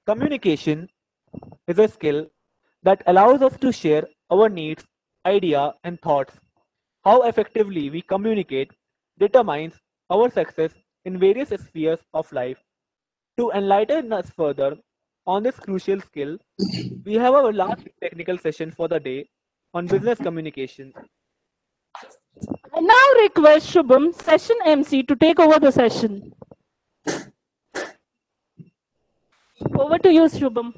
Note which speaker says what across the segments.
Speaker 1: Communication is a skill that allows us to share our needs, ideas, and thoughts. How effectively we communicate determines our success in various spheres of life. To enlighten us further on this crucial skill, we have our last technical session for the day on business communication.
Speaker 2: I now request Shubham, session MC, to take over the session. Over to you, Shubham.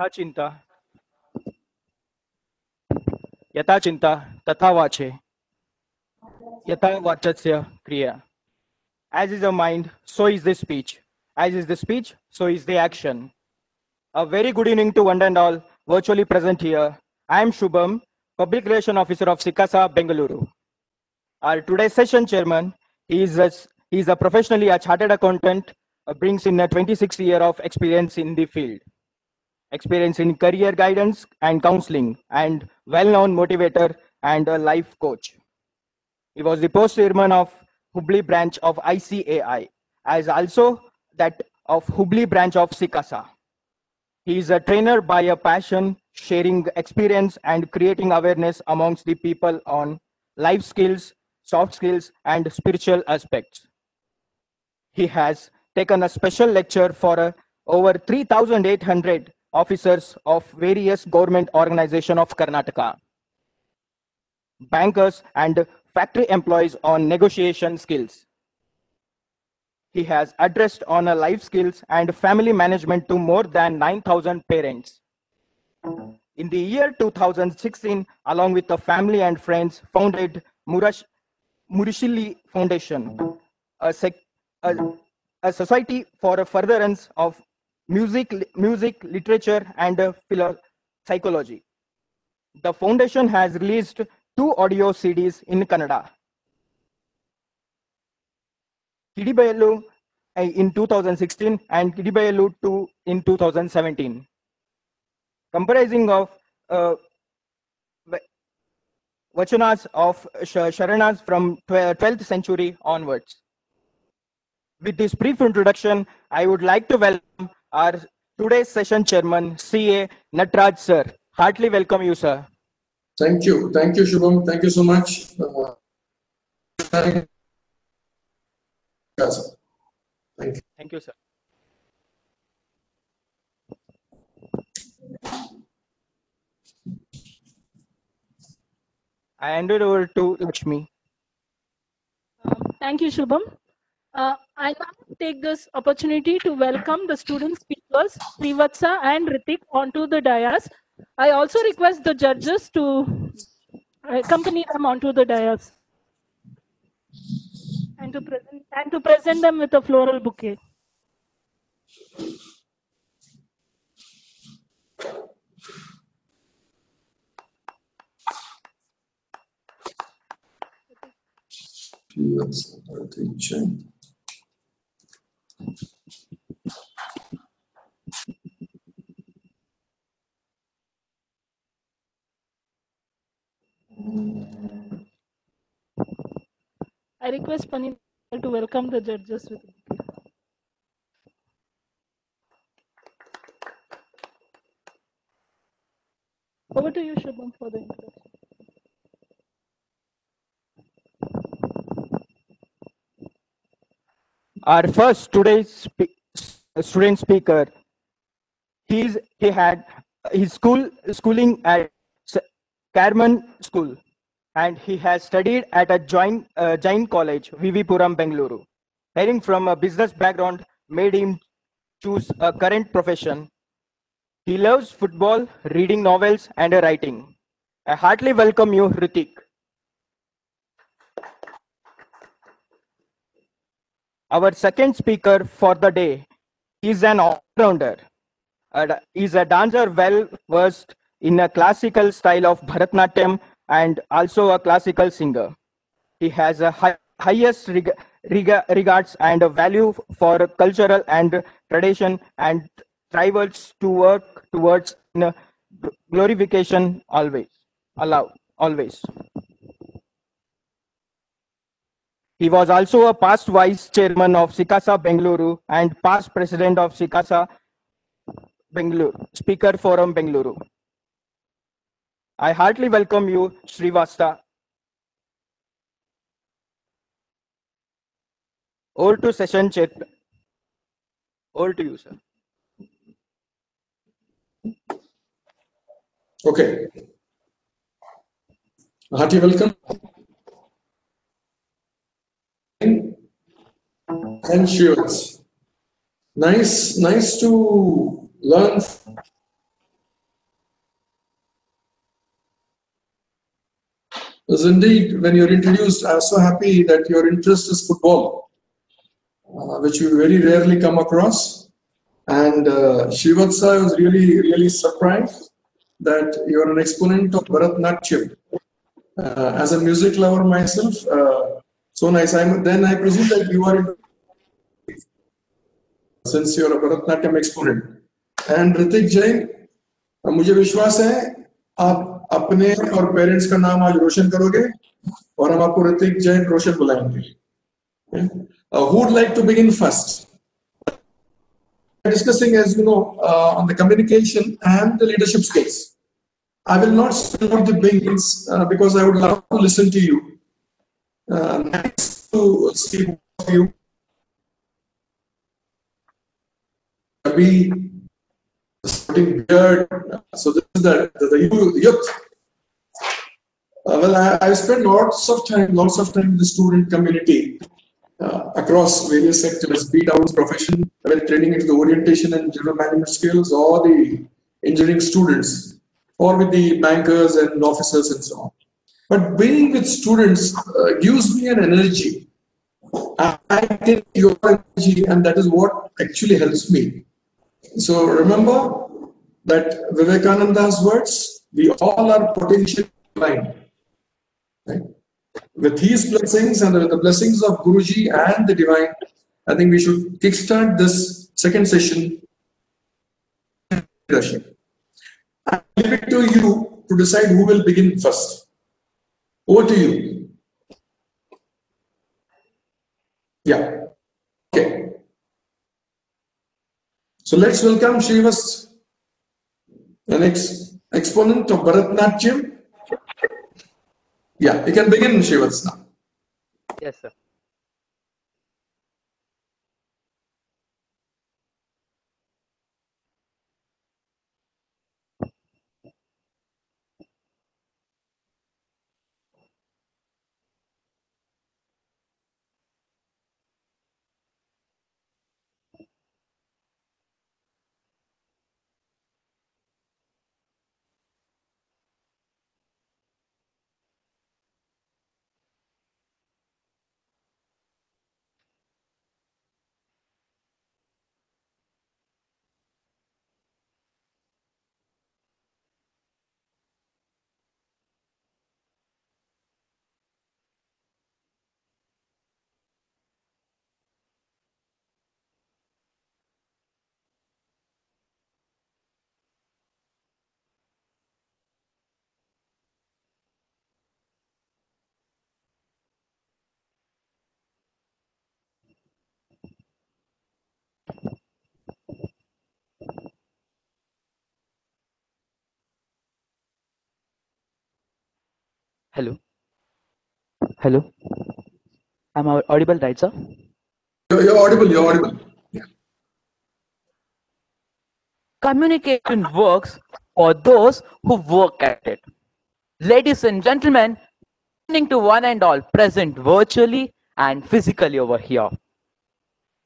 Speaker 3: यथा चिंता यथा चिंता तथा वाचे यथा वाचस्य kriya. As is the mind, so is the speech. As is the speech, so is the action. A very good evening to one and all virtually present here. I am Shubham, Public Relation Officer of Sikasa, Bengaluru. Our today's session chairman, he is a professionally a chartered accountant, brings in a 26 year of experience in the field. Experience in career guidance and counseling, and well-known motivator and a life coach. He was the post chairman of Hubli branch of ICAI, as also that of Hubli branch of Sikasa. He is a trainer by a passion, sharing experience and creating awareness amongst the people on life skills, soft skills, and spiritual aspects. He has taken a special lecture for over 3,800 officers of various government organizations of Karnataka, bankers and factory employees on negotiation skills. He has addressed on life skills and family management to more than 9,000 parents. In the year 2016, along with the family and friends, founded Murishili Foundation, a society for a furtherance of music, literature, and psychology. The foundation has released 2 audio CDs in Kannada. Kidibayelu in 2016 and Kidibayelu 2 in 2017, comprising of vachanas of Sharanas from 12th century onwards. With this brief introduction, I would like to welcome our today's session chairman, CA Natraj sir. Heartily welcome you, sir.
Speaker 4: Thank you, Shubham. Thank you so much. Yes. Thank you.
Speaker 3: Thank you, sir. I hand it over to Lakshmi.
Speaker 2: Thank you, Shubham. I now take this opportunity to welcome the student speakers, Srivatsa and Ritik, onto the dais. I also request the judges to accompany them onto the dais and to present them with a floral bouquet. I request Pani to welcome the judges with a bouquet. Over to you, Shubham, for the introduction.
Speaker 3: Our first today's student speaker, he had his schooling at Carman School, and he has studied at a Jain College, VV Puram, Bengaluru. Heading from a business background made him choose a current profession. He loves football, reading novels, and writing. I heartily welcome you, Ritik. Our second speaker for the day is an all-rounder. He's a dancer well versed in a classical style of Bharatanatyam and also a classical singer. He has a highest regards and a value for cultural and tradition and tries to work towards glorification always, always. He was also a past vice chairman of Sikasa Bengaluru and past president of Sikasa Bengaluru, Speaker Forum Bengaluru. I heartily welcome you, Srivasta. Over to session chat. Over to you, sir.
Speaker 4: Okay. Hearty welcome. And Shivas. Nice to learn. Because indeed, when you're introduced, I was so happy that your interest is football, which we very rarely come across. And Srivatsa was really surprised that you're an exponent of Bharatanatyam. As a music lover myself, so nice. Then I presume that you are, since you're a Bharatanatyam exponent. And Ritik Jain, मुझे विश्वास है आप अपने और parents का नाम आज रोशन करोगे और हम आपको ऋतिक जैन रोशन बुलाएंगे. Who would like to begin first? Discussing, as you know, on the communication and the leadership skills. I will not spell out the beginnings because I would love to listen to you. Nice to see you. Be sporting beard. So this is the youth. Well, I spent lots of time in the student community across various sectors, be it our profession, when training into the orientation and general management skills, or the engineering students, or with the bankers and officers and so on. But being with students gives me an energy. I take your energy, and that is what actually helps me. So remember that Vivekananda's words, we all are potentially divine. Right? With his blessings and with the blessings of Guruji and the divine, I think we should kickstart this second session. Leadership. I leave it to you to decide who will begin first. Over to you. Yeah. Okay. So let's welcome Srivast, the next exponent of Bharatanatyam. Yeah, you can begin, Srivast, now.
Speaker 1: Yes, sir. Hello. Hello. Am I audible, right, sir?
Speaker 4: You're audible, you're audible. Yeah.
Speaker 1: Communication works for those who work at it. Ladies and gentlemen, listening to one and all present virtually and physically over here.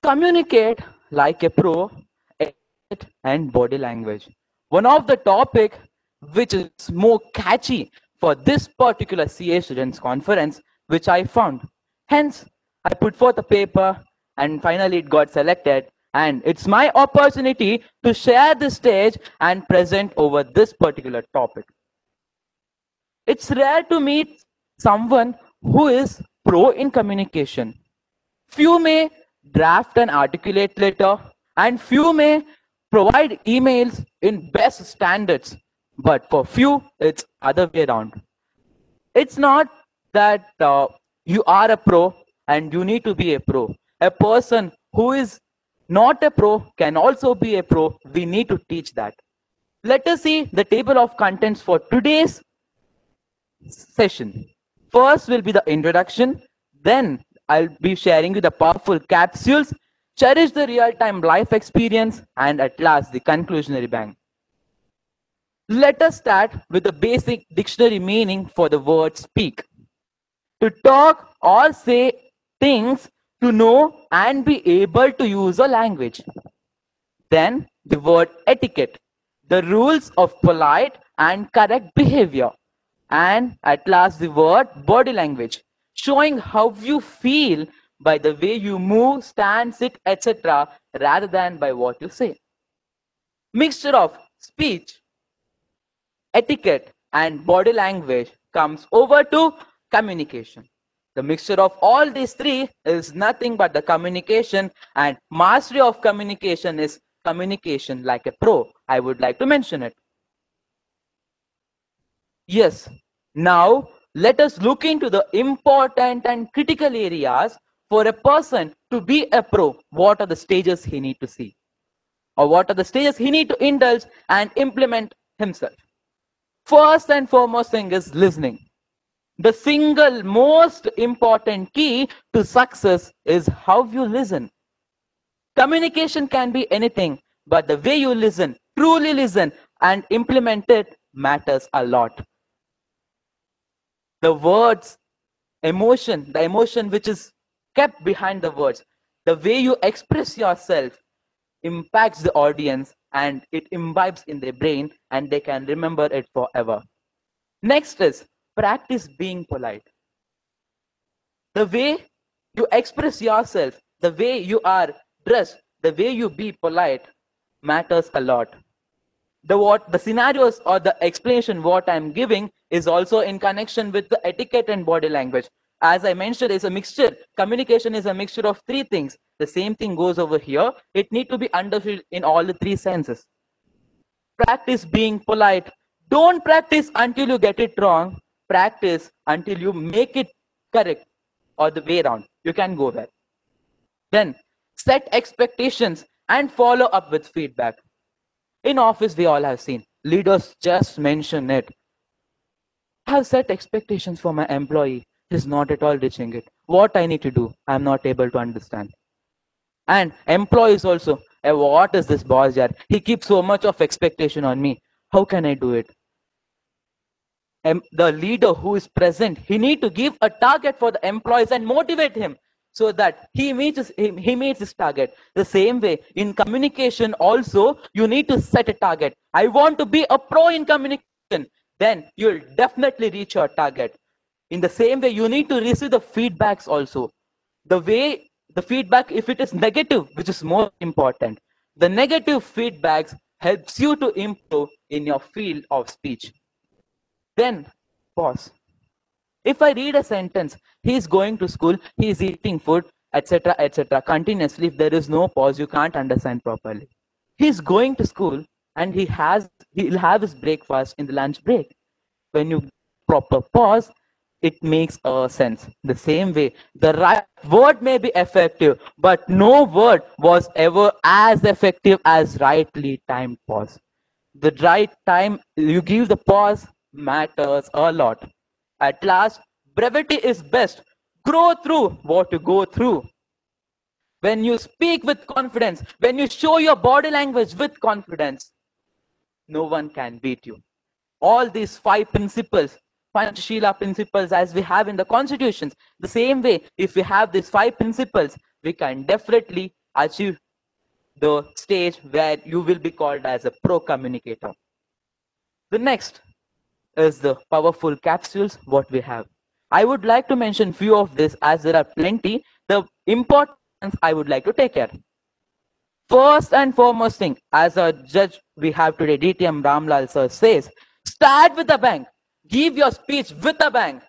Speaker 1: Communicate like a pro and body language. One of the topic which is more catchy for this particular CA Students Conference, which I found. Hence, I put forth a paper and finally it got selected. And it's my opportunity to share the stage and present over this particular topic. It's rare to meet someone who is pro in communication. Few may draft an articulate letter and few may provide emails in best standards
Speaker 5: But for few, it's other way around. It's not that you are a pro and you need to be a pro. A person who is not a pro can also be a pro. We need to teach that. Let us see the table of contents for today's session. First will be the introduction, then I'll be sharing you the powerful capsules, cherish the real-time life experience, and at last the conclusionary bang. Let us start with the basic dictionary meaning for the word speak. To talk or say things, to know and be able to use a language. Then the word etiquette, the rules of polite and correct behavior. And at last the word body language, showing how you feel by the way you move, stand, sit, etc. rather than by what you say. Mixture of speech, etiquette and body language comes over to communication. The mixture of all these three is nothing but the communication, and mastery of communication is communication like a pro. I would like to mention it. Yes, now let us look into the important and critical areas for a person to be a pro. What are the stages he need to see? Or what are the stages he need to indulge and implement himself? First and foremost thing is listening. The single most important key to success is how you listen. Communication can be anything, but the way you listen, truly listen and implement it matters a lot. The words, emotion, the emotion which is kept behind the words, the way you express yourself impacts the audience and it imbibes in their brain and they can remember it forever. Next is practice being polite. The way you express yourself, the way you are dressed, the way you be polite matters a lot. The scenarios or the explanation what I'm giving is also in connection with the etiquette and body language. As I mentioned, is a mixture. Communication is a mixture of three things. The same thing goes over here. It need to be understood in all the three senses. Practice being polite. Don't practice until you get it wrong. Practice until you make it correct or the way around. You can go there. Then set expectations and follow up with feedback. In office, we all have seen leaders just mention it. I have set expectations for my employee. He's not at all reaching it. What I need to do, I'm not able to understand. And employees also, what is this boss yet? He keeps so much of expectation on me. How can I do it? The leader who is present, he need to give a target for the employees and motivate him so that he meets his target. The same way in communication also, you need to set a target. I want to be a pro in communication. Then you'll definitely reach your target. In the same way, you need to receive the feedbacks also. The way the feedback, if it is negative, which is more important, the negative feedbacks helps you to improve in your field of speech. Then pause. If I read a sentence, he is going to school, he is eating food, etc., continuously, if there is no pause, you can't understand properly. He is going to school and he'll have his breakfast in the lunch break. When you proper pause, it makes a sense. The same way, the right word may be effective, but no word was ever as effective as rightly timed pause. The right time you give the pause matters a lot. At last, brevity is best. Grow through what you go through. When you speak with confidence, when you show your body language with confidence, no one can beat you. All these 5 principles, Panchashila principles as we have in the constitutions, the same way, if we have these 5 principles, we can definitely achieve the stage where you will be called as a pro communicator. The next is the powerful capsules what we have. I would like to mention few of this as there are plenty. The important ones I would like to take care. First and foremost thing, as a judge we have today, DTM Ramlal sir says, start with a bang. Give your speech with a bang.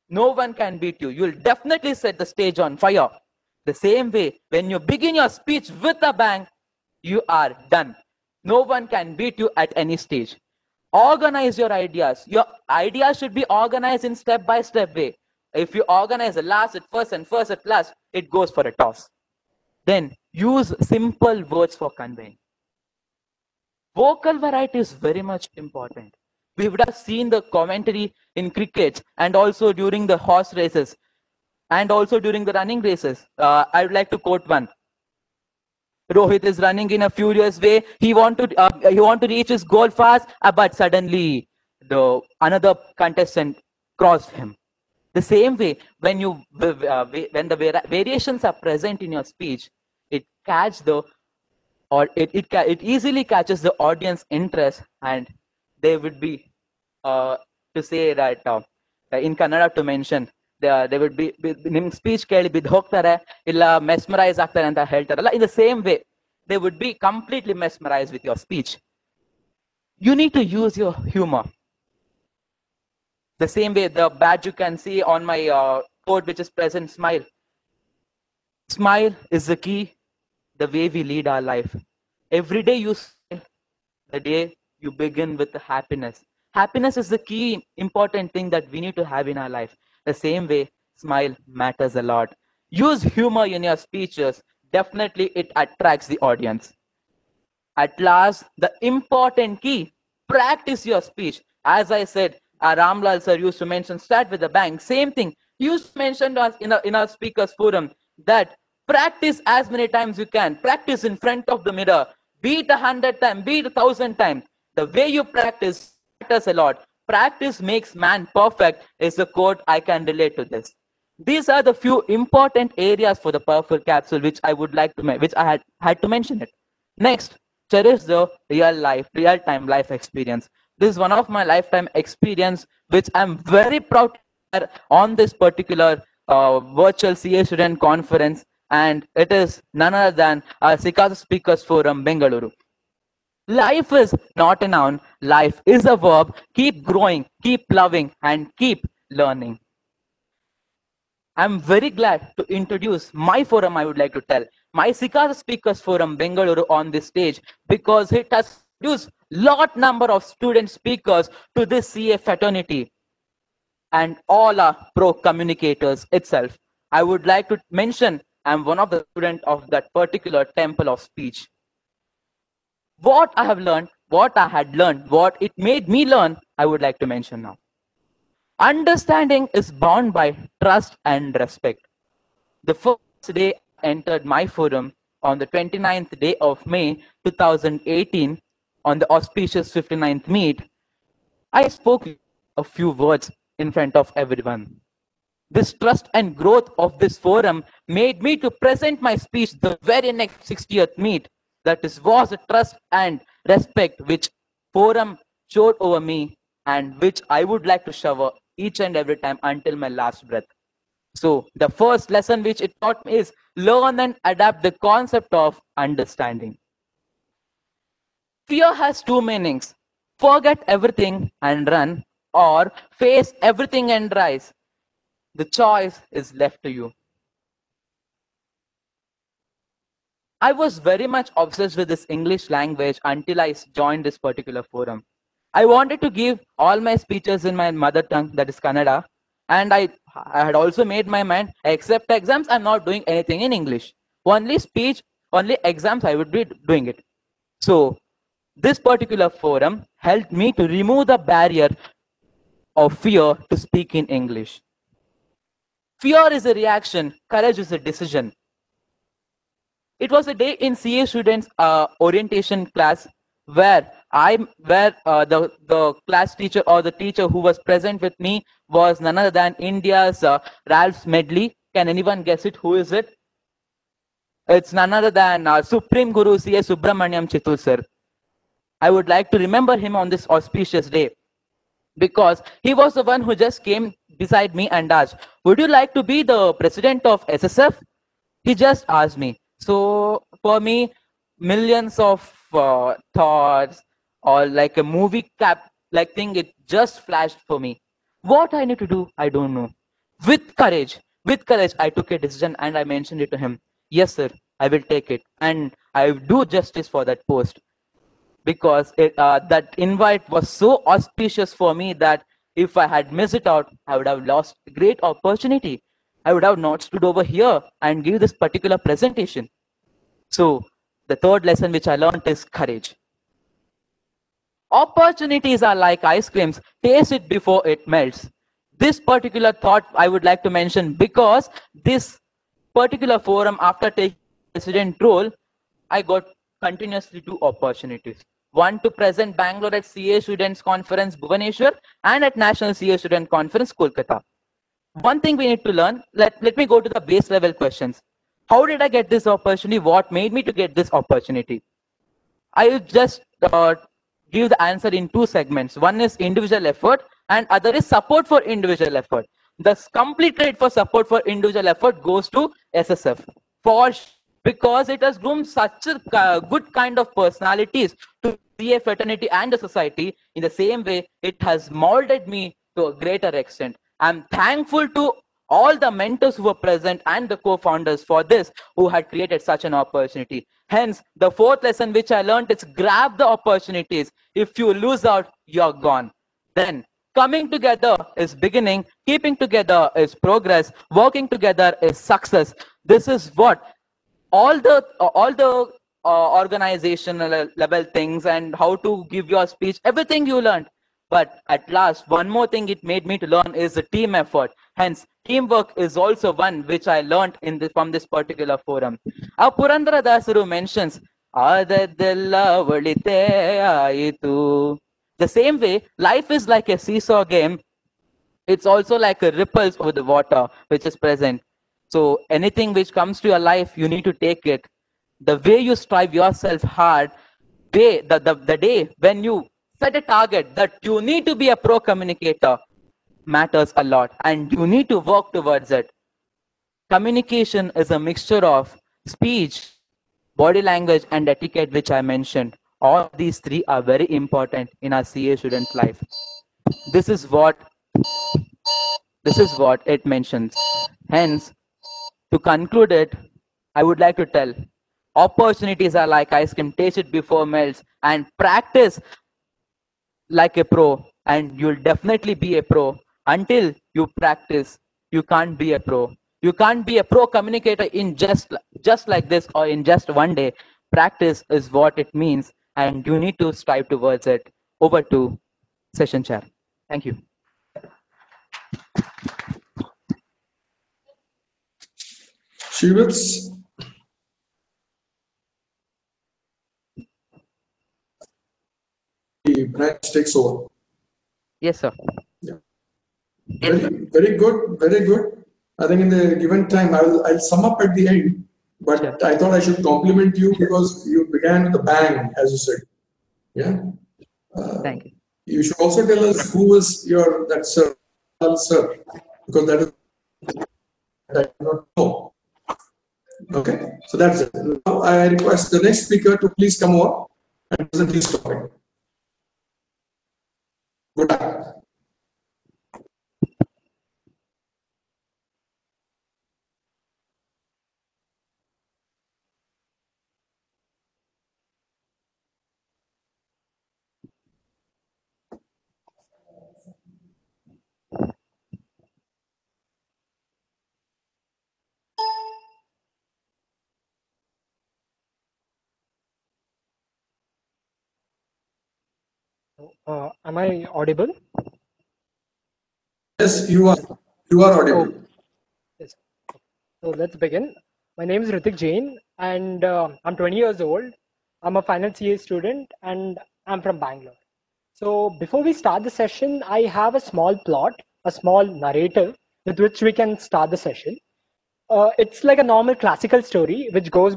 Speaker 5: No one can beat you. You'll definitely set the stage on fire. The same way, when you begin your speech with a bang, you are done. No one can beat you at any stage. Organize your ideas. Your ideas should be organized in step-by-step way. If you organize the last at first and first at last, it goes for a toss. Then use simple words for conveying. Vocal variety is very much important. We would have seen the commentary in cricket and also during the horse races and also during the running races. I would like to quote one. Rohit is running in a furious way. He want to reach his goal fast, but suddenly the another contestant crossed him. The same way, when the variations are present in your speech, it catch the or it easily catches the audience interest, and they would be to say that in Kannada to mention they would be ನಿಮ್ಮ speech ಕೇಳಿ ಬಿದ್ದು ಹೋಗ್ತಾರೆ ಇಲ್ಲ mesmerise ಆಗ್ತಾರೆ ಅಂತ ಹೇಳ್ತಾರಲ್ಲ. In the same way, they would be completely mesmerized with your speech. You need to use your humor. The same way, the badge you can see on my coat which is present, smile. Smile is the key, the way we lead our life. Every day you smile, the day you begin with the happiness. Happiness is the key important thing that we need to have in our life. The same way, smile matters a lot. Use humor in your speeches. Definitely it attracts the audience. At last, the important key, practice your speech. As I said, Ramlal sir used to mention start with the bang. Same thing. He used to mention to us in our speakers forum that practice as many times you can. Practice in front of the mirror. Be it 100 times, be it 1,000 times. The way you practice matters a lot. Practice makes man perfect is the quote. I can relate to this. These are the few important areas for the powerful capsule which I would like to which I had to mention it. Next, cherish the real-time life experience. This is one of my lifetime experience which I'm very proud to share on this particular virtual CA student conference, and it is none other than Sikasa Speakers Forum, Bengaluru. Life is not a noun, life is a verb. Keep growing, keep loving, and keep learning. I'm very glad to introduce my forum. I would like to tell my Sikasa Speakers Forum Bengaluru on this stage because it has produced lot number of student speakers to this CA fraternity and all are pro communicators itself. I would like to mention I'm one of the students of that particular temple of speech. What I have learned, what I had learned, what it made me learn, I would like to mention now. Understanding is bound by trust and respect. The first day I entered my forum on the 29th day of May 2018 on the auspicious 59th meet, I spoke a few words in front of everyone. This trust and growth of this forum made me to present my speech the very next 60th meet. That was a trust and respect which forum showed over me and which I would like to shower each and every time until my last breath. So the first lesson which it taught me is learn and adapt the concept of understanding. Fear has two meanings. Forget everything and run, or face everything and rise. The choice is left to you. I was very much obsessed with this English language until I joined this particular forum. I wanted to give all my speeches in my mother tongue, that is Kannada, and I had also made my mind, except exams, I'm not doing anything in English. Only speech, only exams, I would be doing it. So this particular forum helped me to remove the barrier of fear to speak in English. Fear is a reaction, courage is a decision. It was a day in CA students orientation class where the class teacher or the teacher who was present with me was none other than India's Ralph Medley. Can anyone guess it? Who is it? It's none other than Supreme Guru CA Subramaniam Chitul sir. I would like to remember him on this auspicious day because he was the one who just came beside me and asked, would you like to be the president of SSF? He just asked me. So for me, millions of thoughts or like a movie cap like thing, it just flashed for me. What I need to do, I don't know. With courage, I took a decision and I mentioned it to him. Yes, sir, I will take it and I will do justice for that post. because that invite was so auspicious for me that if I had missed it out, I would have lost a great opportunity. I would have not stood over here and give this particular presentation. So the third lesson which I learned is courage. Opportunities are like ice creams. Taste it before it melts. This particular thought I would like to mention because this particular forum, after taking president role, I got continuously two opportunities. One to present Bangalore at CA Students Conference Bhubaneswar and at National CA Student Conference Kolkata. One thing we need to learn, let me go to the base level questions. How did I get this opportunity? What made me to get this opportunity? I will just give the answer in two segments. One is individual effort and other is support for individual effort. The complete rate for support for individual effort goes to SSF because it has groomed such a good kind of personalities to be a fraternity and a society. In the same way, it has molded me to a greater extent. I'm thankful to all the mentors who were present and the co-founders for this who had created such an opportunity. Hence, the fourth lesson which I learned is grab the opportunities. If you lose out, you're gone. Then coming together is beginning, keeping together is progress, working together is success. This is what all the organizational level things and how to give your speech, everything you learned. But at last, one more thing it made me to learn is the team effort. Hence, teamwork is also one which I learned from this particular forum. Our Purandara Dasaru mentions, "Adadella valite aitu." The same way, life is like a seesaw game. It's also like a ripples over the water which is present. So anything which comes to your life, you need to take it. The way you strive yourself hard, the day when you set a target that you need to be a pro communicator matters a lot and you need to work towards it. Communication is a mixture of speech, body language and etiquette which I mentioned. All these three are very important in our CA student life. This is what it mentions. Hence, to conclude it, I would like to tell, opportunities are like ice cream, taste it before melts and practice like a pro and you'll definitely be a pro. Until you practice, you can't be a pro. You can't be a pro communicator in just like this or in just one day. Practice is what it means and you need to strive towards it. Over to session chair. Thank you.
Speaker 4: Shivits. The branch takes over.
Speaker 5: Yes, sir.
Speaker 4: Yeah. Very good, very good. I think in the given time, I'll sum up at the end, but
Speaker 5: Sure.
Speaker 4: I thought I should compliment you because you began with a bang, as you said. Yeah.
Speaker 5: Thank you.
Speaker 4: You should also tell us who is that sir, because that is I do not know. Okay, so that's it. Now I request the next speaker to please come over and present his topic. Good luck.
Speaker 6: Am I audible?
Speaker 4: Yes, you are. You are audible.
Speaker 6: Yes. So let's begin. My name is Ritik Jain, and I'm 20 years old. I'm a final CA student, and I'm from Bangalore. So before we start the session, I have a small plot, a small narrative with which we can start the session. It's like a normal classical story which goes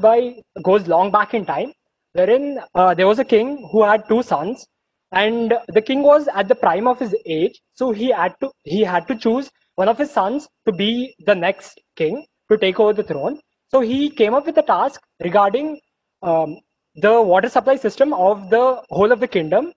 Speaker 6: long back in time, wherein there was a king who had two sons, and the king was at the prime of his age, so he had to choose one of his sons to be the next king to take over the throne. So he came up with a task regarding the water supply system of the whole of the kingdom,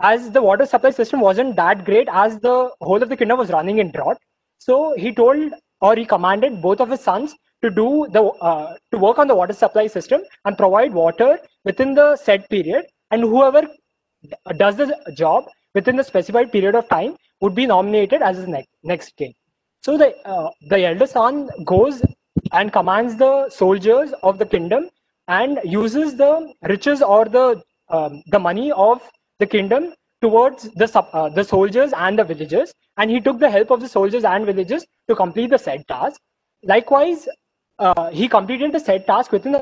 Speaker 6: as the water supply system wasn't that great, as the whole of the kingdom was running in drought. So he commanded both of his sons to do to work on the water supply system and provide water within the set period, and whoever does the job within the specified period of time would be nominated as his next king. So the elder son goes and commands the soldiers of the kingdom and uses the riches or the money of the kingdom towards the soldiers and the villagers, and he took the help of the soldiers and villagers to complete the said task. Likewise, he completed the said task within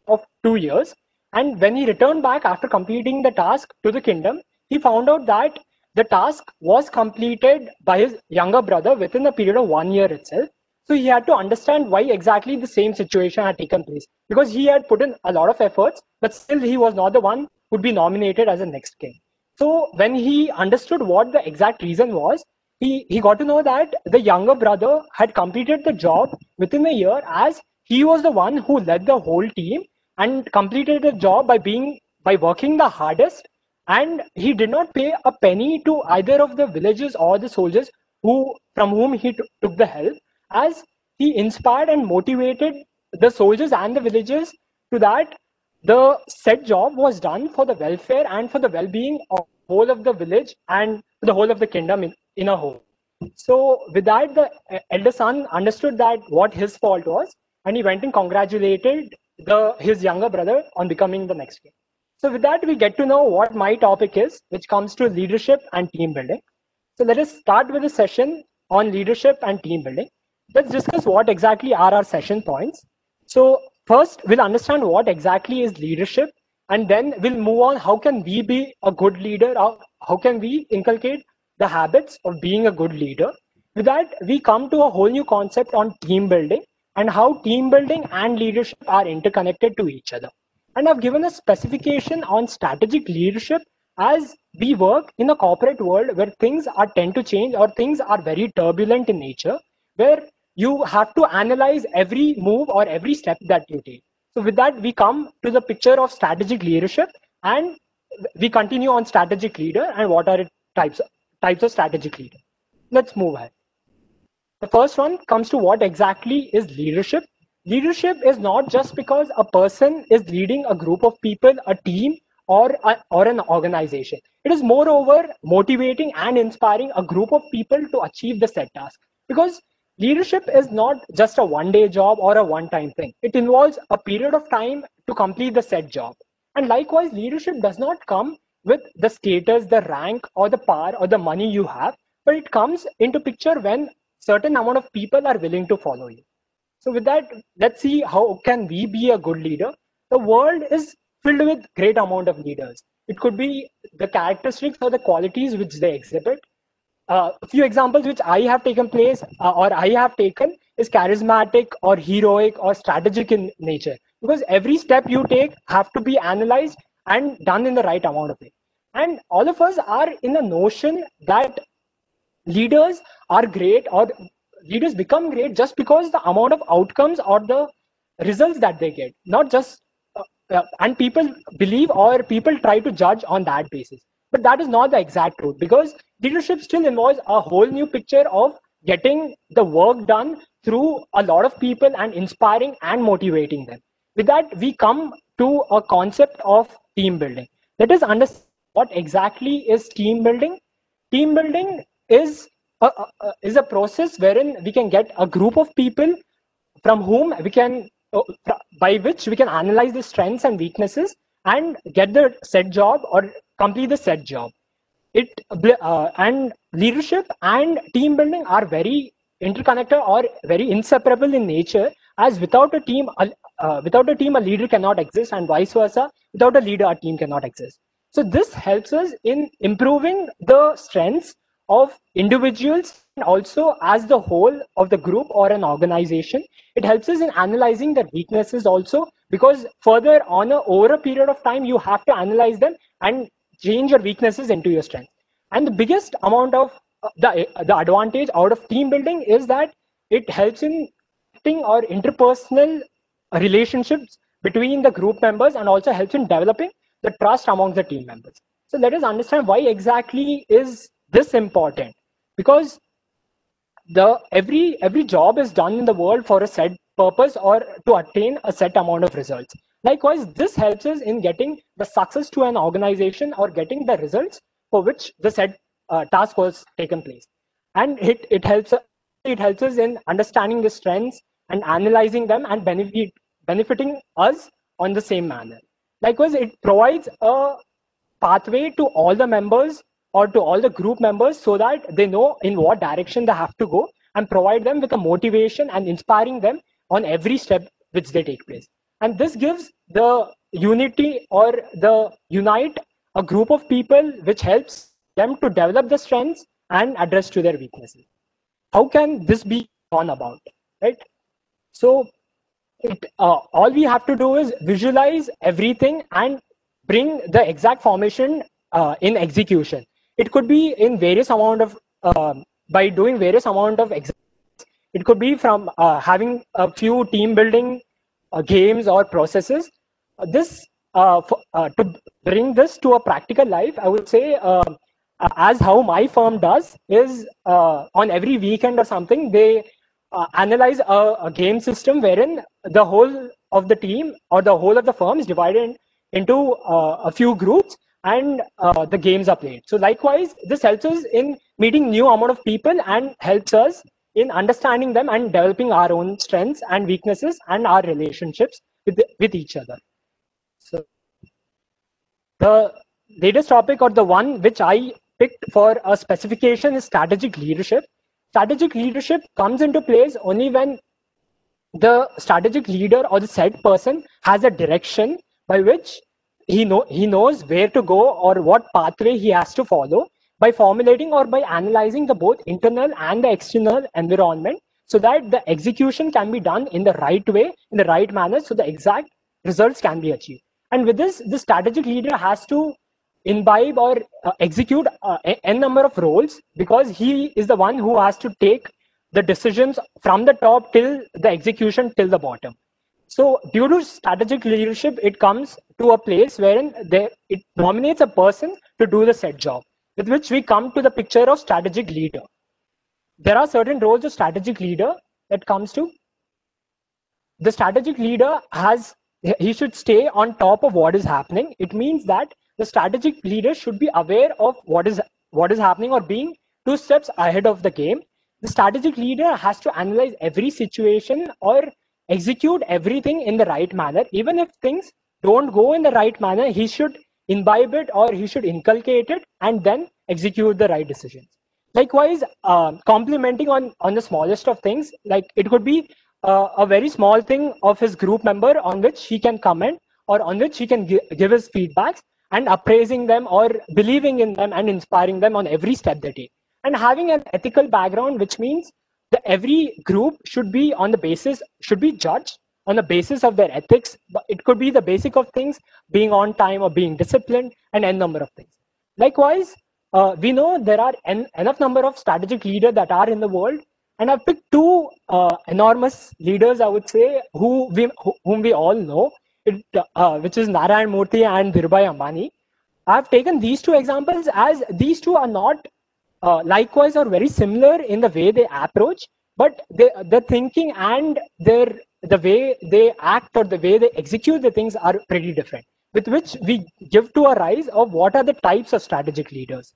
Speaker 6: of 2 years, and when he returned back after completing the task to the kingdom, he found out that the task was completed by his younger brother within a period of 1 year itself. So he had to understand why exactly the same situation had taken place, because he had put in a lot of efforts, but still he was not the one who would be nominated as the next king. So when he understood what the exact reason was, he got to know that the younger brother had completed the job within a year, as he was the one who led the whole team and completed the job by working the hardest, and he did not pay a penny to either of the villagers or the soldiers from whom he took the help, as he inspired and motivated the soldiers and the villagers to that the said job was done for the welfare and for the well-being of the whole of the village and the whole of the kingdom in a whole. So with that, the elder son understood that what his fault was, and he went and congratulated his younger brother on becoming the next king. So with that, we get to know what my topic is, which comes to leadership and team building. So let us start with a session on leadership and team building. Let's discuss what exactly are our session points. So first, we'll understand what exactly is leadership, and then we'll move on how can we be a good leader, or how can we inculcate the habits of being a good leader. With that, we come to a whole new concept on team building and how team building and leadership are interconnected to each other. And I've given a specification on strategic leadership, as we work in a corporate world where things tend to change, or things are very turbulent in nature, where you have to analyze every move or every step that you take. So with that, we come to the picture of strategic leadership, and we continue on strategic leader and what are types of strategic leader. Let's move ahead. The first one comes to what exactly is leadership. Leadership is not just because a person is leading a group of people, a team, or an organization. It is moreover motivating and inspiring a group of people to achieve the set task. Because leadership is not just a one-day job or a one-time thing. It involves a period of time to complete the set job. And likewise, leadership does not come with the status, the rank, or the power, or the money you have, but it comes into picture when certain amount of people are willing to follow you. So with that, let's see how can we be a good leader. The world is filled with great amount of leaders. It could be the characteristics or the qualities which they exhibit. A few examples which I have taken is charismatic or heroic or strategic in nature, because every step you take have to be analyzed and done in the right amount of it. And all of us are in the notion that leaders are great, or leaders become great just because the amount of outcomes or the results that they get, not just and people believe or people try to judge on that basis. But that is not the exact truth, because leadership still involves a whole new picture of getting the work done through a lot of people and inspiring and motivating them. With that, we come to a concept of team building. Let us understand what exactly is team building. Team building is a process wherein we can get a group of people from whom we can, by which we can analyze the strengths and weaknesses and get the set job or complete the set job. And leadership and team building are very interconnected or very inseparable in nature, as without a team, a leader cannot exist, and vice versa. Without a leader, a team cannot exist. So this helps us in improving the strengths of individuals and also as the whole of the group or an organization. It helps us in analyzing their weaknesses also, because further on over a period of time, you have to analyze them and change your weaknesses into your strength. And the biggest amount of the advantage out of team building is that it helps in or interpersonal relationships between the group members, and also helps in developing the trust among the team members. So let us understand why exactly is this important, because every job is done in the world for a set purpose or to attain a set amount of results. Likewise, this helps us in getting the success to an organization or getting the results for which the said task was taken place. And it helps us in understanding the strengths and analyzing them and benefiting us on the same manner. Likewise, it provides a pathway to all the members or to all the group members so that they know in what direction they have to go, and provide them with a motivation and inspiring them on every step which they take place. And this gives the unity or the unite a group of people, which helps them to develop the strengths and address to their weaknesses. How can this be gone about, right? So all we have to do is visualize everything and bring the exact formation in execution. It could be in various amount of by doing various amount of it could be from having a few team building games or processes. To bring this to a practical life, I would say, as how my firm does is on every weekend or something, they analyze a game system wherein the whole of the team or the whole of the firm is divided into a few groups, and the games are played. So likewise, this helps us in meeting new amount of people and helps us in understanding them and developing our own strengths and weaknesses and our relationships with each other. So the latest topic, or the one which I picked for a specification, is strategic leadership. Strategic leadership comes into place only when the strategic leader or the said person has a direction by which he knows where to go or what pathway he has to follow, by formulating or by analyzing the both internal and the external environment, so that the execution can be done in the right way, in the right manner, so the exact results can be achieved. And with this, the strategic leader has to imbibe or execute n number of roles, because he is the one who has to take the decisions from the top till the execution till the bottom. So due to strategic leadership, it comes to a place wherein it nominates a person to do the said job, with which we come to the picture of strategic leader. There are certain roles of strategic leader that comes to. The strategic leader he should stay on top of what is happening. It means that the strategic leader should be aware of what is happening, or being 2 steps ahead of the game. The strategic leader has to analyze every situation or execute everything in the right manner. Even if things don't go in the right manner, he should imbibe it or he should inculcate it and then execute the right decisions. Likewise, complementing on the smallest of things, like it could be a very small thing of his group member on which he can comment or on which he can give his feedbacks, and appraising them or believing in them and inspiring them on every step they take. And having an ethical background, which means that every group should be judged on the basis of their ethics. But it could be the basic of things, being on time or being disciplined, and n number of things. Likewise, we know there are enough number of strategic leaders that are in the world, and I've picked 2 enormous leaders, I would say, whom we all know, which is Narayan Murthy and Dhirubhai Ambani. I've taken these 2 examples as these 2 are not likewise or very similar in the way they approach, but the thinking and the way they act or the way they execute the things are pretty different, with which we give to a rise of what are the types of strategic leaders.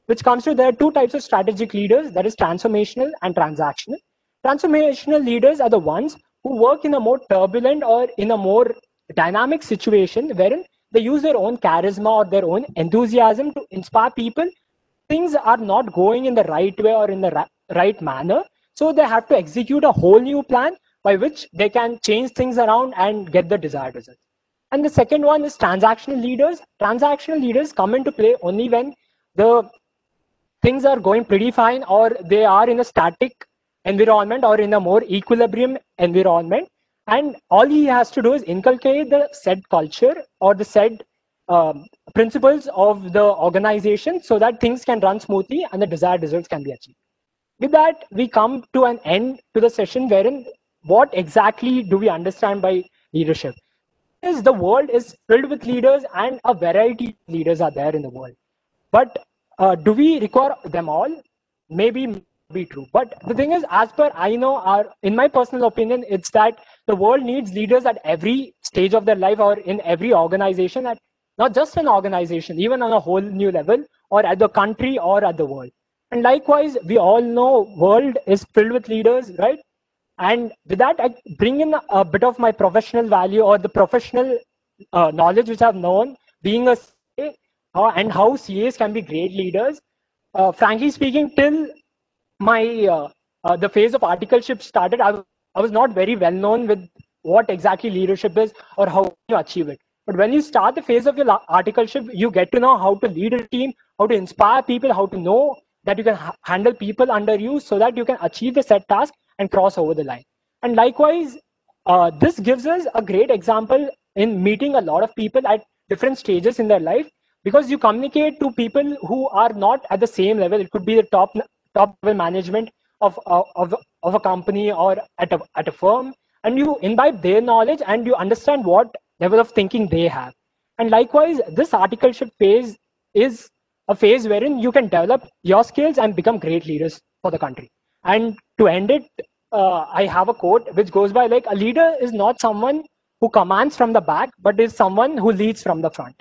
Speaker 6: Which comes to, there are 2 types of strategic leaders, that is transformational and transactional. Transformational leaders are the ones who work in a more turbulent or in a more dynamic situation, wherein they use their own charisma or their own enthusiasm to inspire people. Things are not going in the right way or in the right manner, so they have to execute a whole new plan by which they can change things around and get the desired results. And the second one is transactional leaders. Transactional leaders come into play only when the things are going pretty fine, or they are in a static environment or in a more equilibrium environment, and all he has to do is inculcate the said culture or the said principles of the organization, so that things can run smoothly and the desired results can be achieved. With that, we come to an end to the session, wherein what exactly do we understand by leadership? Is the world is filled with leaders, and a variety of leaders are there in the world. But do we require them all? Maybe be true. But the thing is, as per I know, in my personal opinion, it's that the world needs leaders at every stage of their life or in every organization, at not just an organization, even on a whole new level, or at the country or at the world. And likewise, we all know world is filled with leaders, right? And with that, I bring in a bit of my professional value or the professional knowledge which I've known being a CA, and how CAs can be great leaders. Frankly speaking, till my the phase of articleship started, I was not very well known with what exactly leadership is or how you achieve it. But when you start the phase of your articleship, you get to know how to lead a team, how to inspire people, how to know that you can handle people under you so that you can achieve the set task and cross over the line. And likewise, this gives us a great example in meeting a lot of people at different stages in their life, because you communicate to people who are not at the same level. It could be the top level management of a company or at a firm, and you imbibe their knowledge and you understand what level of thinking they have. And likewise, this articleship phase is a phase wherein you can develop your skills and become great leaders for the country. And to end it, I have a quote which goes by like, a leader is not someone who commands from the back, but is someone who leads from the front.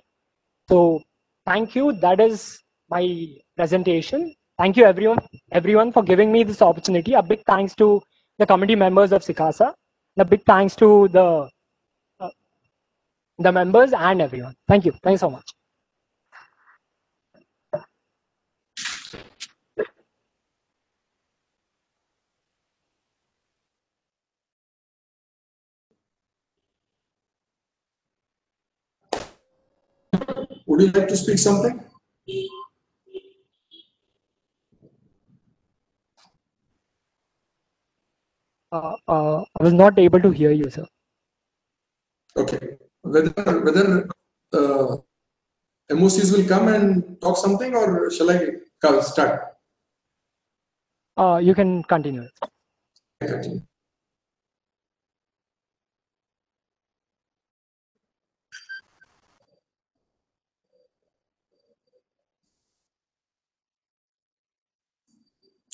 Speaker 6: So thank you. That is my presentation. Thank you everyone for giving me this opportunity. A big thanks to the committee members of SICASA. A big thanks to the members and everyone. Thank you. Thanks so much.
Speaker 4: Would you like to speak something?
Speaker 6: I was not able to hear you, sir.
Speaker 4: Okay. Whether MOCs will come and talk something, or shall I start?
Speaker 6: You can continue.
Speaker 4: Continue.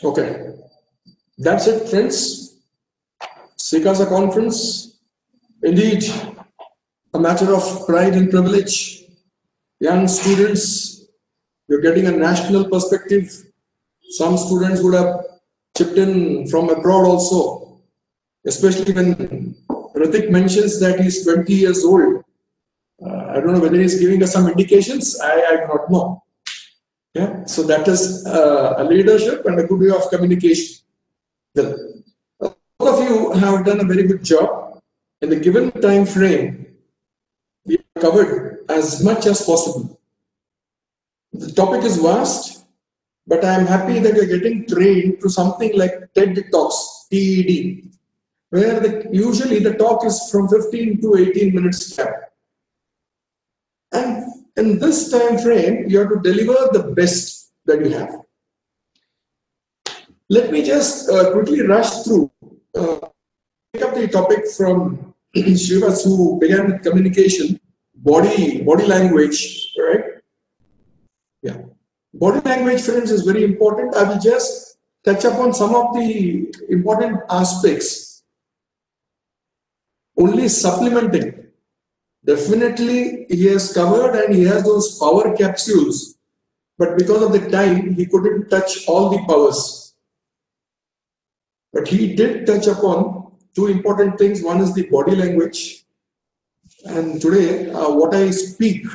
Speaker 4: Okay. That's it, friends. SICASA conference. Indeed, a matter of pride and privilege. Young students, you're getting a national perspective. Some students would have chipped in from abroad also, especially when Ritik mentions that he's 20 years old. I don't know whether he's giving us some indications. I do not know. Yeah, so that is a leadership and a good way of communication. Well, all of you have done a very good job. In the given time frame, we have covered as much as possible. The topic is vast, but I am happy that you're getting trained to something like TED Talks, TED, where usually the talk is from 15 to 18 minutes cap. And in this time frame, you have to deliver the best that you have. Let me just quickly rush through, pick up the topic from Srivas, who began with communication, body language, right? Yeah. Body language, friends, is very important. I will just touch upon some of the important aspects, only supplementing. Definitely, he has covered and he has those power capsules, but because of the time, he couldn't touch all the powers. But he did touch upon two important things. One is the body language, and today, what I speak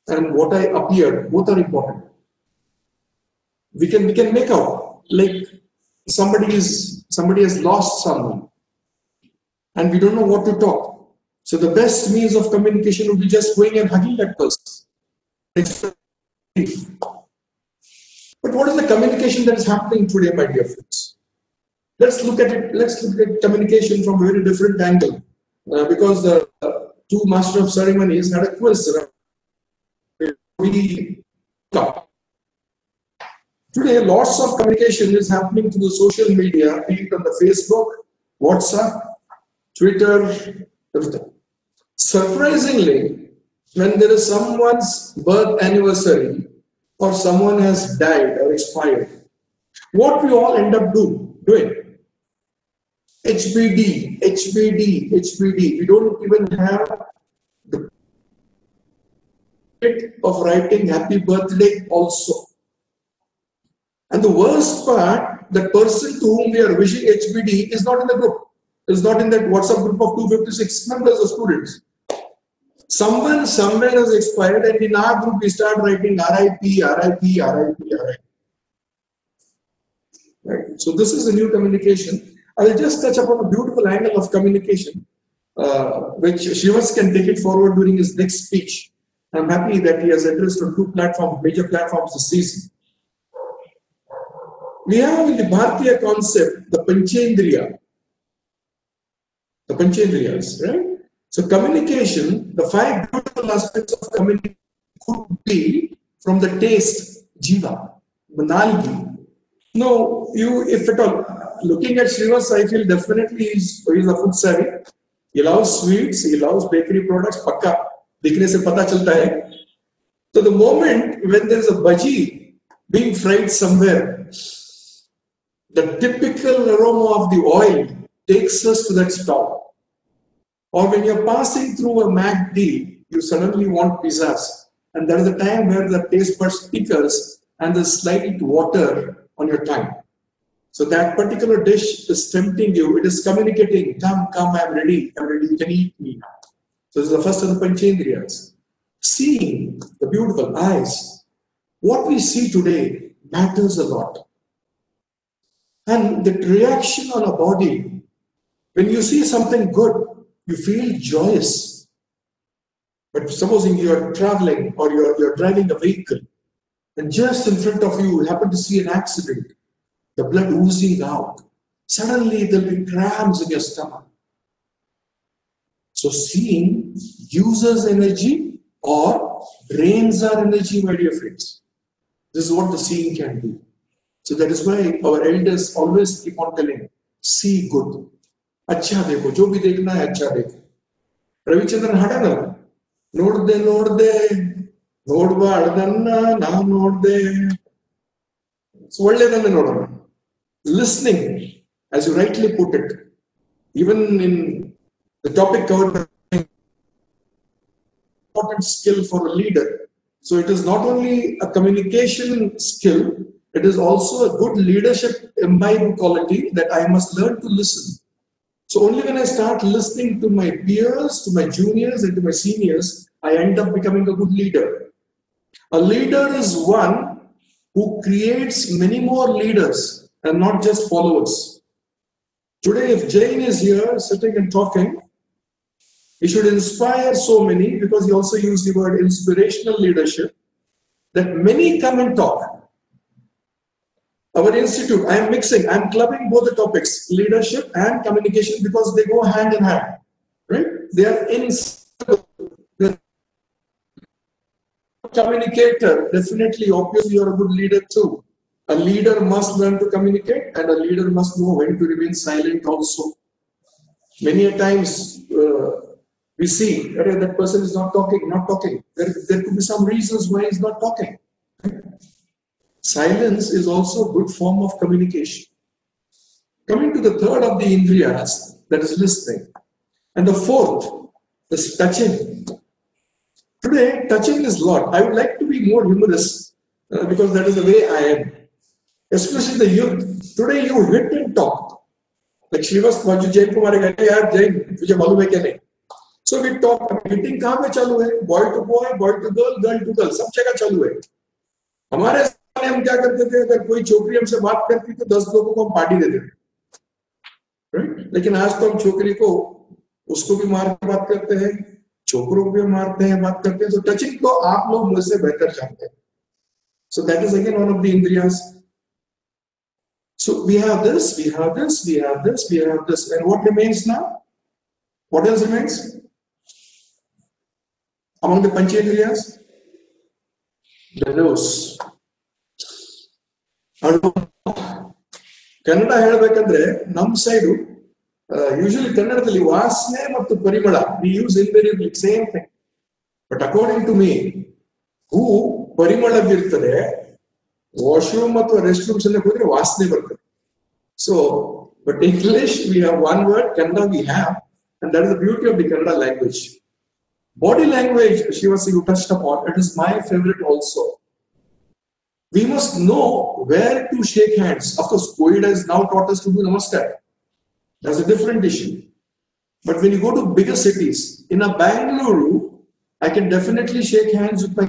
Speaker 4: and what I appear, both are important. We can make out like somebody has lost someone, and we don't know what to talk. So the best means of communication would be just going and hugging that person. But what is the communication that is happening today, my dear friends? Let's look at it. Let's look at communication from a very different angle, because the two master of ceremonies had a quiz. Today, lots of communication is happening through the social media, be it on the Facebook, WhatsApp, Twitter, everything. Surprisingly, when there is someone's birth anniversary or someone has died or expired, what we all end up doing? HBD, HBD. We don't even have the of writing happy birthday also. And the worst part, that person to whom we are wishing HBD is not in the group. Is not in that WhatsApp group of 256 members of students. Someone somewhere has expired, and in our group we start writing RIP. Right. So this is a new communication. I will just touch upon a beautiful angle of communication, which Shrivas can take it forward during his next speech. I'm happy that he has addressed on 2 platforms, major platforms this season. We have in the Bharatiya concept the Panchendriya. The Panchendriyas, right? So communication, the 5 beautiful aspects of communication could be from the taste, jiva, manalgi. No, if at all, looking at Shrivas, I feel definitely he's a food savvy. He loves sweets, he loves bakery products, pakka. Dikhne se pata chalta hai. So the moment when there is a bhaji being fried somewhere, the typical aroma of the oil takes us to that stall. Or when you're passing through a McD, you suddenly want pizzas. And there is a time where the taste buds tickles and there's slight water on your tongue. So that particular dish is tempting you. It is communicating, come, I'm ready, you can eat me now. So this is the first of the Panchendriyas. Seeing, the beautiful eyes. What we see today matters a lot. And the reaction on a body, when you see something good, you feel joyous. But supposing you are traveling or you're driving a vehicle, and just in front of you happen to see an accident, the blood oozing out, suddenly there'll be cramps in your stomach. So seeing uses energy or drains our energy, my dear friends. This is what the seeing can do. So that is why our elders always keep on telling, see good. Acha dekho, jo bhi dekhna hai, acha dekho. Ravichandran hadana, nodde, nodbaadanna, na nodde. So ಒಳ್ಳೆದನ್ನ ನೋಡೋಣ. Listening, as you rightly put it, even in the topic covered, important skill for a leader. So it is not only a communication skill, it is also a good leadership imbibe quality that I must learn to listen. So only when I start listening to my peers, to my juniors, and to my seniors, I end up becoming a good leader. A leader is one who creates many more leaders and not just followers. Today, if Jain is here sitting and talking, he should inspire so many, because he also used the word inspirational leadership, that many come and talk. Our institute, I am mixing, I am clubbing both the topics, leadership and communication, because they go hand in hand, right? They are inseparable. Communicator, definitely, obviously, you are a good leader too. A leader must learn to communicate, and a leader must know when to remain silent also. Many a times, we see that person is not talking. There could be some reasons why he's not talking. Silence is also a good form of communication. Coming to the third of the Indriyas, that is listening. And the fourth is touching. Today, touching is a lot. I would like to be more humorous because that is the way I am. Especially the youth. Today, you hit and talk. Like Shrivas, Jain Kumar, yaar Jain, tujhe malum hai kya nahi? So we talk. Meeting kahan pe chalu hai? Boy to boy, boy to girl, girl to girl. Sab jagah chalu hai. हमारे समय हम क्या करते थे, अगर कोई छोकरी हमसे बात करती तो 10 लोगों को हम पार्टी देते थे, राइट? लेकिन आज तो हम छोकरी को उसको भी मार के बात करते हैं, छोकरों को भी मारते हैं, बात करते हैं. तो टचिंग को आप लोग मुझसे बेहतर जानते हैं. So that is again one of the indriyas. So we have this, and what remains now? What else remains among the Panchendriyas? The nose. Kannada ಹೇಳಬೇಕಂದ್ರೆ ನಮ್ಮ ಸೈಡು ಯೂಶಲಿ ಕನ್ನಡದಲ್ಲಿ ವಾಸನೆ ಮತ್ತು ಪರಿಮಳ we use invariably same thing, but according to me, ಹೂ ಪರಿಮಳವಿರ್ತದೆ, washroom ಅಥವಾ rest rooms ಅಲ್ಲಿ ಹೋದ್ರೆ ವಾಸನೆ ಬರ್ತದೆ. So But English, we have one word, Kannada we have, and that is the beauty of the Kannada language. Body language, Shivasi, you touched upon, it is my favorite also. We must know where to shake hands. Of course, COVID has now taught us to do namaskar. That's a different issue. But when you go to bigger cities, in a Bangalore, I can definitely shake hands with my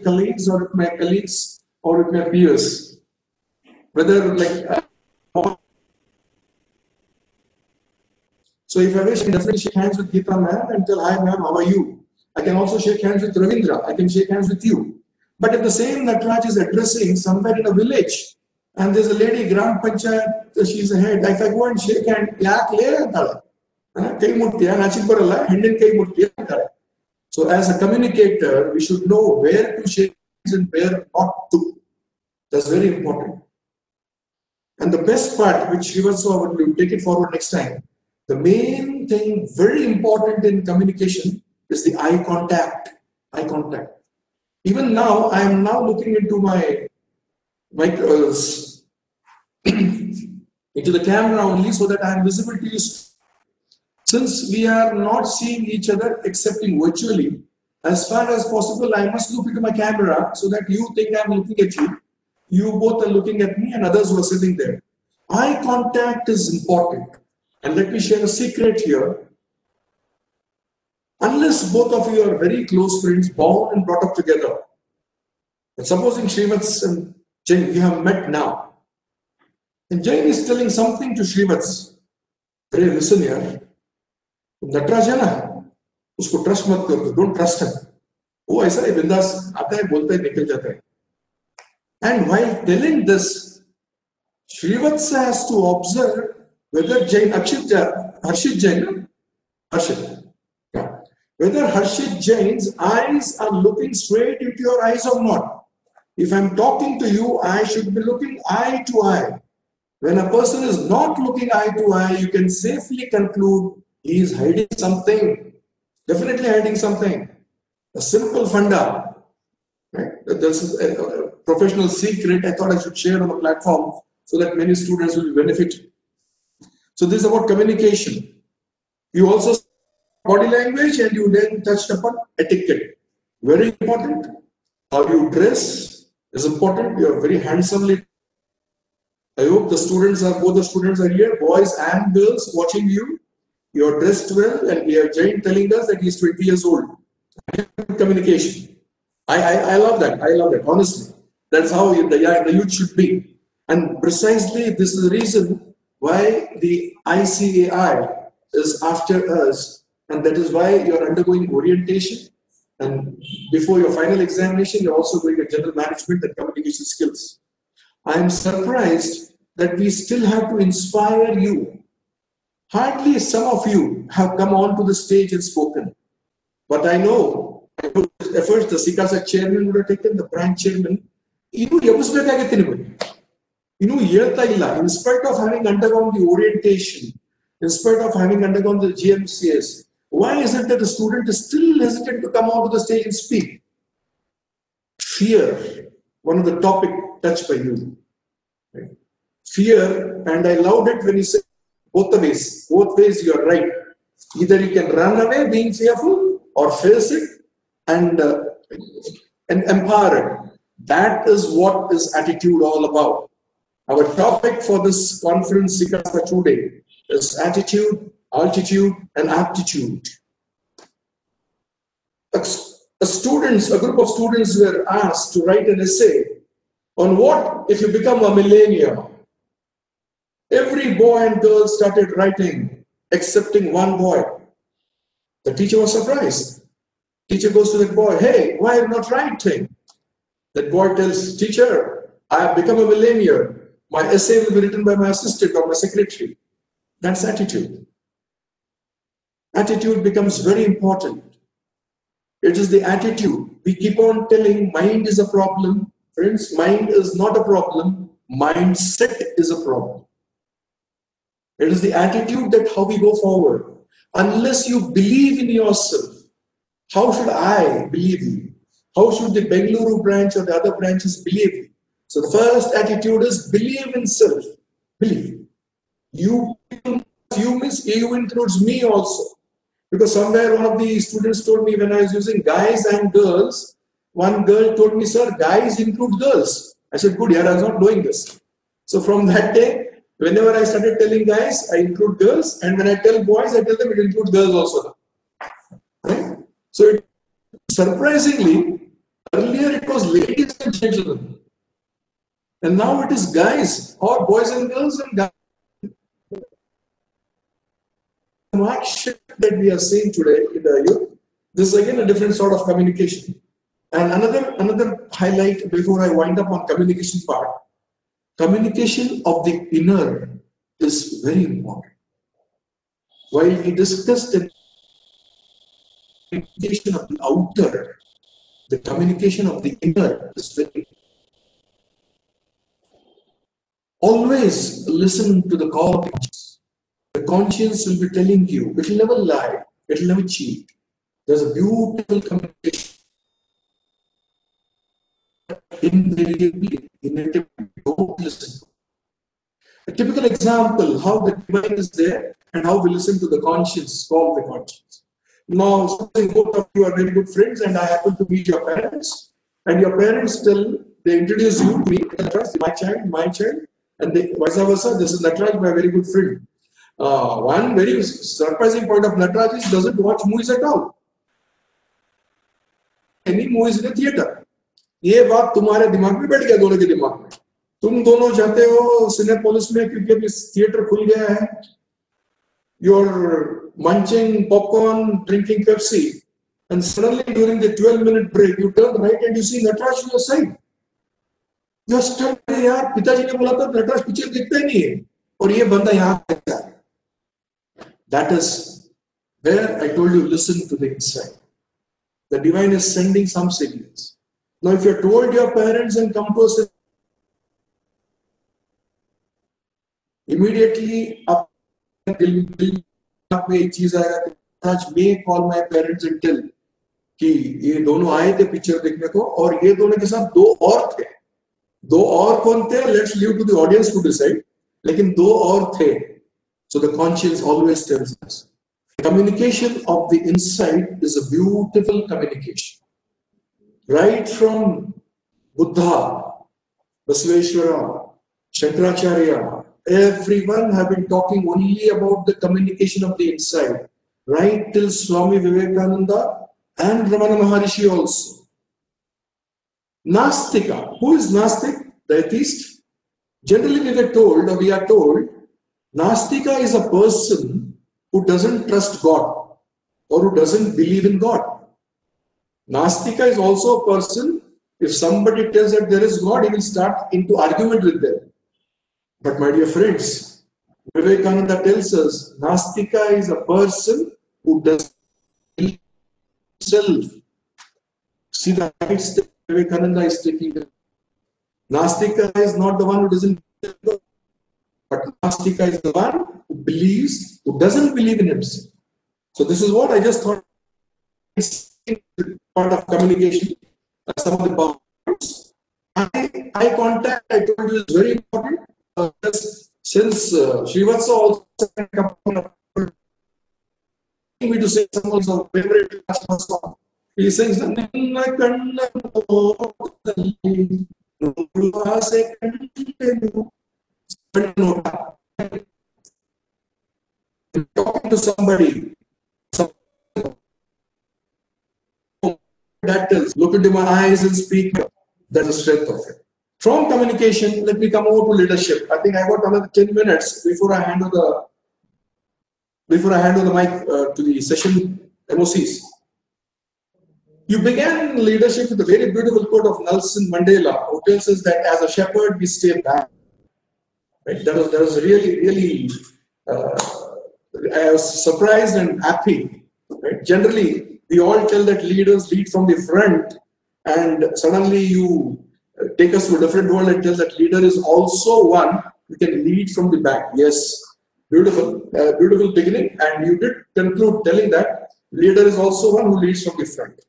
Speaker 4: colleagues or with my colleagues or with my peers. Whether like, so if I wish, I can definitely shake hands with Geeta ma'am and tell, hi ma'am, how are you? I can also shake hands with Ravindra. I can shake hands with you. But if the same Nataraj is addressing somewhere in a village, and there's a lady, Gram Panchayat, she's a head, if I go and shake hand, so as a communicator, we should know where to shake hands and where not to. That's very important. And the best part, which Srivastava will take it forward next time, the main thing, very important in communication, is the eye contact. Eye contact. Even now, I am now looking into my into the camera only so that I am visible to you. Since we are not seeing each other excepting virtually, as far as possible, I must look into my camera so that you think I am looking at you. You both are looking at me and others who are sitting there. Eye contact is important. And let me share a secret here. Unless both of you are very close friends, born and brought up together, and supposing Srivats and Jain, we have met now, and Jain is telling something to Srivats. Hey, listen here. Nataraj है ना, उसको trust मत करो, don't trust him. वो ऐसा ही बिंदास आता है, बोलता है, निकल जाता है. And while telling this, Srivats has to observe whether Jain, Harshit Jain, Harshit. Whether Harshit Jain's eyes are looking straight into your eyes or not. If I'm talking to you, I should be looking eye to eye. When a person is not looking eye to eye, you can safely conclude he is hiding something. Definitely hiding something. A simple funda. Right? This is a professional secret I thought I should share on the platform so that many students will benefit. So this is about communication. You also body language, and you then touched upon etiquette. Very important. How you dress is important. You are very handsomely. I hope the students are, both the students are here, boys and girls watching you. You are dressed well, and we have Jain telling us that he is 20 years old. Communication. I love that. I love that. Honestly, that's how the youth should be. And precisely this is the reason why the ICAI is after us. And that is why you are undergoing orientation. And before your final examination, you're also going to general management and communication skills. I am surprised that we still have to inspire you. Hardly some of you have come onto the stage and spoken. But I know at first the SICASA chairman would have taken, the branch chairman. In spite of having undergone the orientation, in spite of having undergone the GMCS, why is it that the student is still hesitant to come onto the stage and speak? Fear, one of the topic touched by you. Right? Fear, and I loved it when you said both ways you are right. Either you can run away being fearful or face it and empower it. That is what is attitude all about. Our topic for this conference SICASA today is attitude, altitude, and aptitude. A group of students were asked to write an essay on what if you become a millennial. Every boy and girl started writing, excepting one boy. The teacher was surprised. Teacher goes to that boy, hey, why are you not writing? That boy tells teacher, I have become a millennial. My essay will be written by my assistant or my secretary. That's attitude. Attitude becomes very important. It is the attitude. We keep on telling mind is a problem. Friends, mind is not a problem. Mindset is a problem. It is the attitude that how we go forward. Unless you believe in yourself, how should I believe you? How should the Bengaluru branch or the other branches believe you? So the first attitude is believe in self. Believe. You means you includes me also. Because somewhere one of the students told me when I was using guys and girls, one girl told me, sir, guys include girls. I said, good, yeah, I was not doing this. So from that day, whenever I started telling guys, I include girls. And when I tell boys, I tell them it includes girls also. Right? So surprisingly, earlier it was ladies and gentlemen. And now it is guys, or boys and girls and guys. Mark shift that we are seeing today in the youth, this is again a different sort of communication. And another highlight before I wind up on communication part, communication of the inner is very important. While we discussed the communication of the outer, the communication of the inner is very important. Always listen to the call of the conscience. The conscience will be telling you, it will never lie, it will never cheat. There's a beautiful communication. Invariably, don't listen. A typical example, how the divine is there and how we listen to the conscience, call the conscience. Now, suppose both of you are very good friends and I happen to meet your parents, and your parents they introduce you to me, my child, and vice versa, this is Nataraj, my very good friend. One very surprising point of Nataraj is doesn't watch movies at all. Any movies in a theater. ये बात तुम्हारे दिमाग में बैठ गया, दोनों के दिमाग में. तुम दोनों जाते हो सिनेपोलिस में क्योंकि अभी थिएटर खुल गया है. You're munching popcorn, drinking Pepsi, and suddenly during the 12-minute break, you turn right and you see Nataraj on your side. You're stunned, यार पिताजी ने बोला था नटराज पिक्चर दिखता ही नहीं है और ये बंदा यहाँ पे है. That is where I told you, listen to the inside. The divine is sending some signals. Now, if you're told your parents and come to us, immediately up में एक चीज आएगा कि आज मैं call my parents and tell कि ये दोनों आए थे पिक्चर देखने को और ये दोनों के साथ दो और थे. दो और कौन थे? Let's leave to the audience to decide. लेकिन दो और थे. So the conscience always tells us. Communication of the inside is a beautiful communication. Right from Buddha, Basaveshwara, Shankaracharya, everyone have been talking only about the communication of the inside. Right till Swami Vivekananda and Ramana Maharishi also. Nastika. Who is Nastik? The atheist. Generally we are told, Nastika is a person who doesn't trust God or who doesn't believe in God. Nastika is also a person, if somebody tells that there is God, he will start into argument with them. But my dear friends, Vivekananda tells us, Nastika is a person who doesn't believe himself. See the right step Vivekananda is taking. Nastika is not the one who doesn't believe in God, but Nastika is the one who believes, who doesn't believe in himself. So this is what I just thought. Part of communication, some of the powers. Eye contact, I told you, is very important. Since Srivatsa also me to say some of his favorite song. He sings talking to somebody. That is, look into my eyes and speak. That's the strength of it. From communication, let me come over to leadership. I think I got another 10 minutes before I hand over the mic to the session MOCs. You began leadership with a very beautiful quote of Nelson Mandela, who tells us that as a shepherd we stay back. Right? That was really I was surprised and happy. Right? Generally, we all tell that leaders lead from the front, and suddenly you take us to a different world and tell that leader is also one who can lead from the back. Yes, beautiful, beautiful beginning, and you did conclude telling that leader is also one who leads from the front.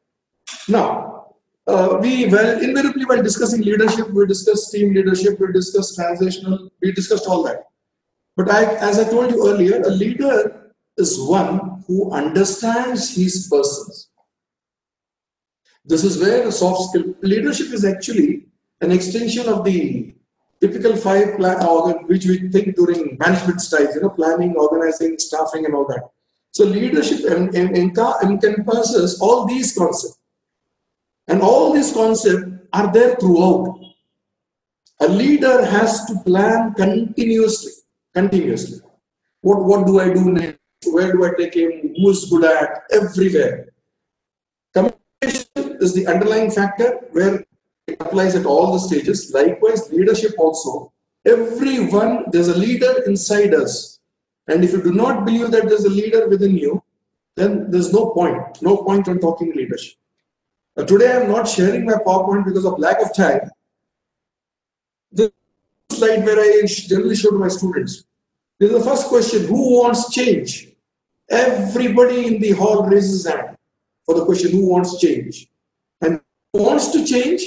Speaker 4: Now, invariably while discussing leadership, we discussed team leadership, we discussed transitional, we discussed all that. But as I told you earlier, a leader is one who understands his persons. This is where the soft skill leadership is actually an extension of the typical five plan which we think during management styles, planning, organizing, staffing, and all that. So leadership encompasses all these concepts, and all these concepts are there throughout. A leader has to plan continuously. What do I do next? Where do I take him? Who is good at? Everywhere. Communication is the underlying factor where it applies at all the stages. Likewise, leadership also. Everyone, there's a leader inside us. And if you do not believe that there's a leader within you, then there's no point. No point on talking leadership. Today, I'm not sharing my PowerPoint because of lack of time. The slide where I generally show to my students. This is the first question: who wants change? Everybody in the hall raises his hand for the question: who wants change? And who wants to change?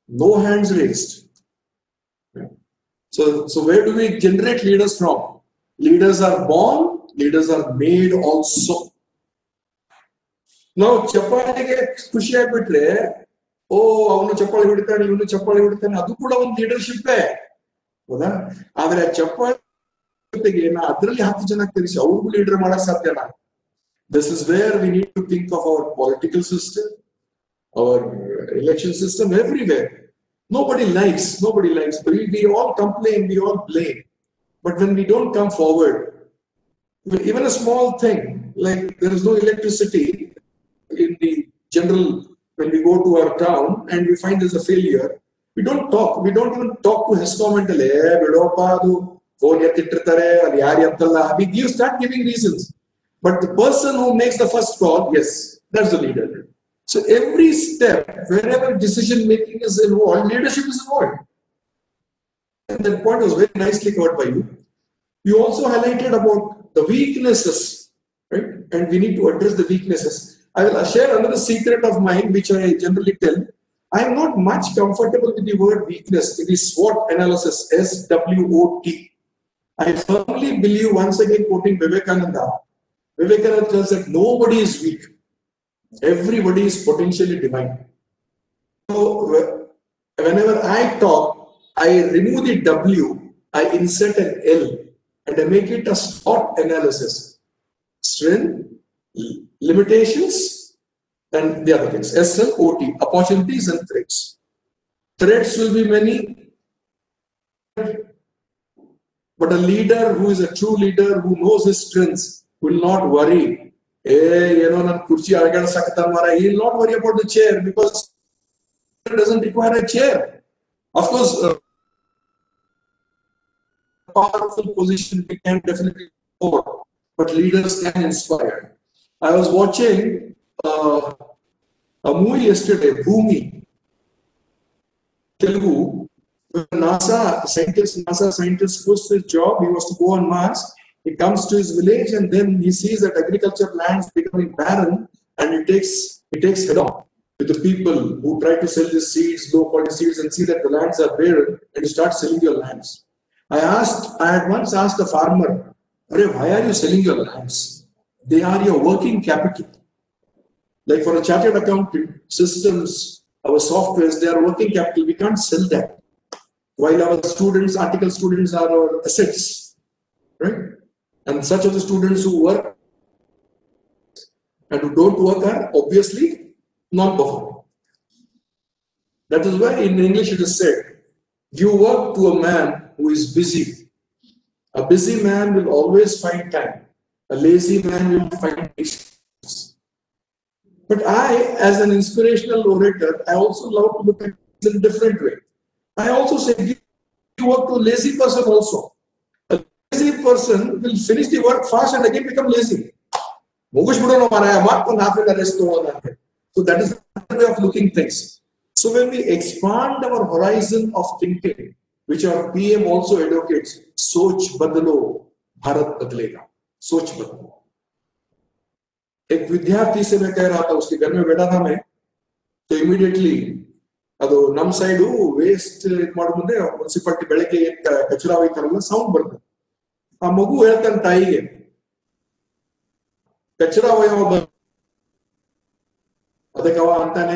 Speaker 4: No hands raised. So where do we generate leaders from? Leaders are born, leaders are made also. Now, Chapalike Kushi Abitre, oh, Avunu Chapali Huditani, Ivunu Chapali Huditani, Adu Kuda one leadership. Adre Chapal this is where we need to think of our political system, our election system, everywhere. Nobody likes. We all complain, we all blame. But when we don't come forward, even a small thing, like there is no electricity in the general, when we go to our town and we find there's a failure, we don't talk. We don't even talk to HESCOM and tell, we start giving reasons. But the person who makes the first call, yes, that's the leader. So every step, wherever decision making is involved, leadership is involved. And that point was very nicely covered by you. You also highlighted about the weaknesses, right? And we need to address the weaknesses. I will share another secret of mine, which I generally tell. I am not much comfortable with the word weakness. It is SWOT analysis, SWOT. I firmly believe, once again quoting Vivekananda, Vivekananda tells that nobody is weak. Everybody is potentially divine. So whenever I talk, I remove the W, I insert an L, and I make it a SWOT analysis. Strength, limitations, and the other things. SLOT, opportunities and threats. Threats will be many, but a leader who is a true leader, who knows his strengths, will not worry. He will not worry about the chair because it doesn't require a chair. Of course, a powerful position we can definitely afford, but leaders can inspire. I was watching a movie yesterday, Bhumi, Telugu. NASA scientist posts his job. He was to go on Mars. He comes to his village and then he sees that agriculture lands becoming barren, and he takes head on with the people who try to sell his seeds, low quality seeds, and see that the lands are barren, and you start selling your lands. I had once asked a farmer, why are you selling your lands? They are your working capital. Like for a chartered accountant, systems, our softwares, they are working capital. We can't sell that. While our students, article students, are our assets, right? And such are the students who work and who don't work are obviously non-performing. That is why in English it is said, give work to a man who is busy. A busy man will always find time. A lazy man will find patience. But I, as an inspirational orator, I also love to look at it in a different way. I also say, give work to a lazy person also. A lazy person will finish the work fast and again become lazy. So that is the way of looking things. So when we expand our horizon of thinking, which our PM also advocates, Soch Badalo, Bharat Badlega. Soch Badalo. एक विद्यार्थी से मैं कह रहा था, उसके घर में बैठा था मैं, तो इमीडिएटली ಅದು ನಮ್ಮ ಸೈಡು ವೇಸ್ಟ್ ಇದು ಮಾಡೋ ಮುಂದೆ ಮುನ್ಸಿಪಾಲಿಟಿ ಬೆಳಗ್ಗೆ ಕಚರಾ ಒಯ್ತಾರಲ್ಲ ಸೌಂಡ್ ಬರ್ತದೆ. ಆ ಮಗು ಹೇಳ್ತಾನೆ ತಾಯಿಗೆ, ಕಚರ ಒಯ್ಯವ ಅದಕ್ಕೆ ಅವ ಅಂತಾನೆ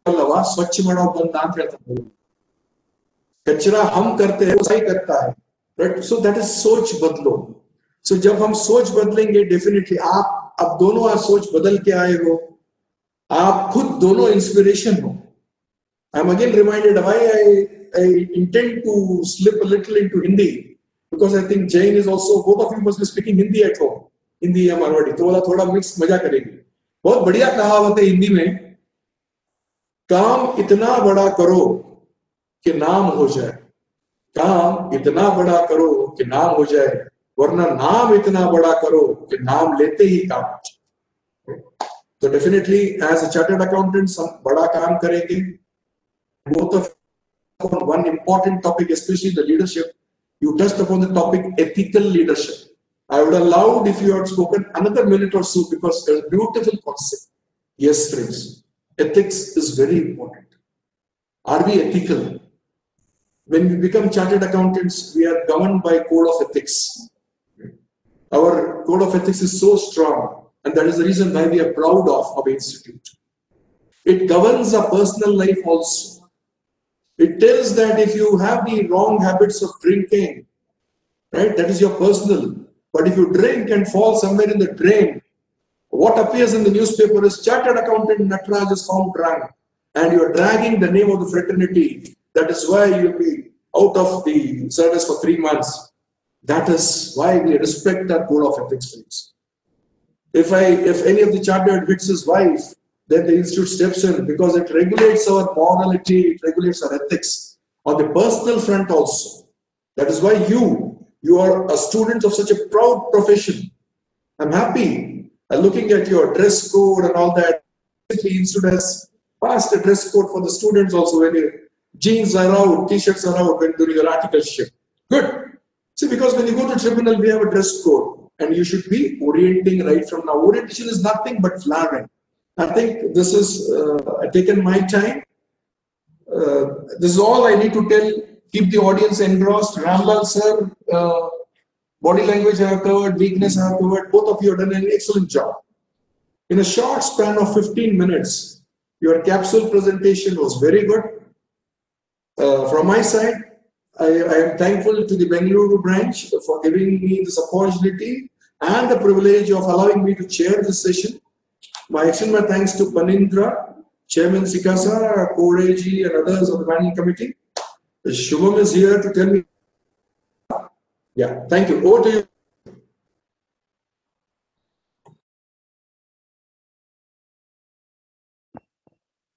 Speaker 4: अल्लाह स्वच्छ मनो बंदा करता है, कचरा हम करते हैं वो सही करता है, राइट? सो दैट इज सोच बदलो. सो जब हम सोच बदलेंगे डेफिनेटली आप अब दोनों आज सोच बदल के आए हो, आप खुद दोनों इंस्पिरेशन हो. I am again reminded why I intend to slip a little into Hindi because I think Jain is also, both of you must be speaking Hindi at home, Hindi या मारवाड़ी, तो वाला थोड़ा मिक्स मजा करेंगे. बहुत बढ़िया कहावत है हिंदी में, काम इतना बड़ा करो कि नाम हो जाए, काम इतना बड़ा करो कि नाम हो जाए, वरना नाम इतना बड़ा करो कि नाम लेते ही काम हो जाए. तो definitely as a chartered accountant हम बड़ा काम करेंगे. Both of on one important topic, especially the leadership, you touched upon the topic ethical leadership. I would have loved if you had spoken another minute or so because it's a beautiful concept. Yes, friends, ethics is very important. Are we ethical? When we become chartered accountants, we are governed by code of ethics. Our code of ethics is so strong, and that is the reason why we are proud of our institute. It governs our personal life also. It tells that if you have the wrong habits of drinking, right, that is your personal. But if you drink and fall somewhere in the drain, what appears in the newspaper is chartered accountant Nataraj is found drunk, and you are dragging the name of the fraternity. That is why you will be out of the service for 3 months. That is why we respect that code of ethics, friends. If any of the chartered hits his wife, then the institute steps in because it regulates our morality, it regulates our ethics on the personal front also. That is why you are a student of such a proud profession. I'm happy looking at your dress code and all that. The institute has passed a dress code for the students also, when jeans are out, t-shirts are out when doing your articleship. Good. See, because when you go to tribunal, we have a dress code and you should be orienting right from now. Orientation is nothing but flattering. I think this is taken my time. This is all I need to tell. Keep the audience engrossed. Ramlal sir, body language I have covered, weakness I have covered. Both of you have done an excellent job. In a short span of 15 minutes, your capsule presentation was very good. From my side, I am thankful to the Bengaluru branch for giving me this opportunity and the privilege of allowing me to chair this session. I extend my thanks to Panindra, Chairman Sikasa, Koreji, and others of the panel committee. Shubham is here to tell me. Yeah, thank you. Over to you.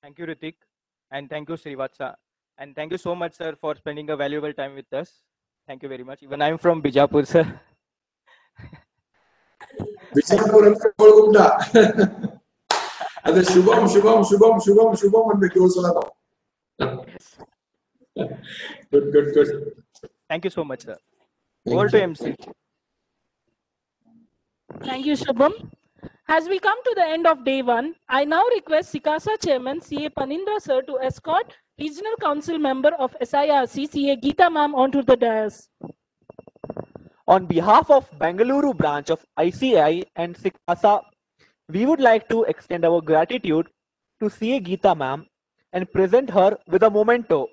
Speaker 3: Thank you, Ritik, and thank you, Srivatsa, and thank you so much, sir, for spending a valuable time with us. Thank you very much. Even I'm from Bijapur, sir.
Speaker 4: Bijapur and Kolkata. And the Shubham and the Kyosalada. Good.
Speaker 3: Thank you so much, sir. Over to MC.
Speaker 2: Thank you, Shubham. As we come to the end of day 1, I now request Sikasa Chairman CA Panindra sir to escort Regional Council member of SIRC CA Geeta ma'am onto the dais.
Speaker 1: On behalf of Bengaluru branch of ICAI and Sikasa, we would like to extend our gratitude to CA Geeta ma'am and present her with a memento.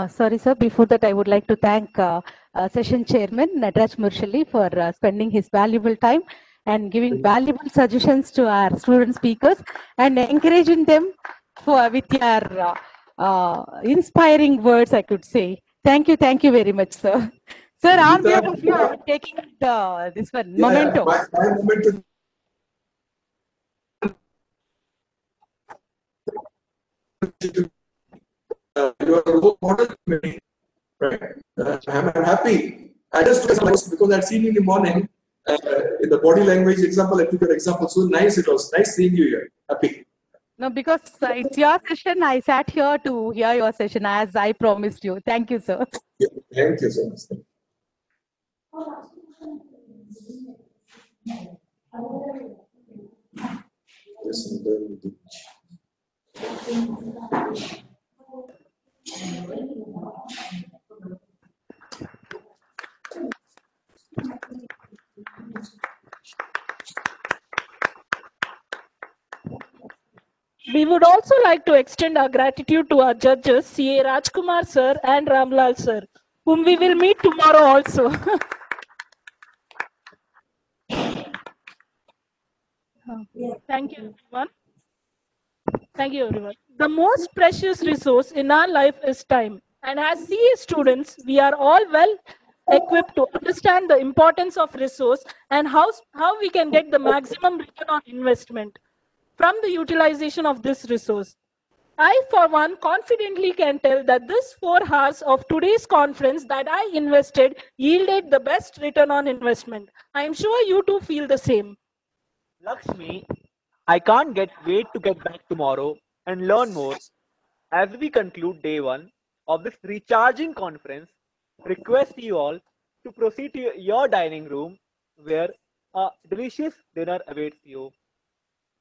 Speaker 7: Sorry, sir. Before that, I would like to thank Session Chairman Nataraj Murshali for spending his valuable time and giving valuable suggestions to our student speakers and encouraging them with your inspiring words, I could say. Thank you very much, sir. Sir, on behalf of you, I'm taking this one, memento.
Speaker 4: My memento. You are a role model to me, right? I'm happy. I just took because I'd seen you in the morning in the body language example. I took your example. So nice it was. Nice seeing you here. Happy.
Speaker 7: No, because it's your session. I sat here to hear your session as I promised you. Thank you, sir.
Speaker 4: Yeah, thank you so much. Yes,
Speaker 2: We would also like to extend our gratitude to our judges, C.A. Rajkumar sir and Ramlal sir, whom we will meet tomorrow also. Thank you, everyone. Thank you, everyone. The most precious resource in our life is time. And as CA students, we are all well equipped to understand the importance of resource and how we can get the maximum return on investment from the utilization of this resource. I, for one, confidently can tell that this 4 hours of today's conference that I invested yielded the best return on investment. I am sure you too feel the same.
Speaker 1: Lakshmi, I can't wait to get back tomorrow and learn more. As we conclude day 1 of this recharging conference, request you all to proceed to your dining room where a delicious dinner awaits you,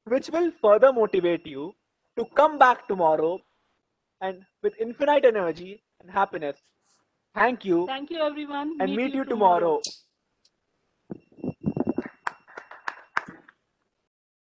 Speaker 1: which will further motivate you to come back tomorrow and with infinite energy and happiness. Thank you
Speaker 2: Thank you, everyone.
Speaker 1: and meet you tomorrow.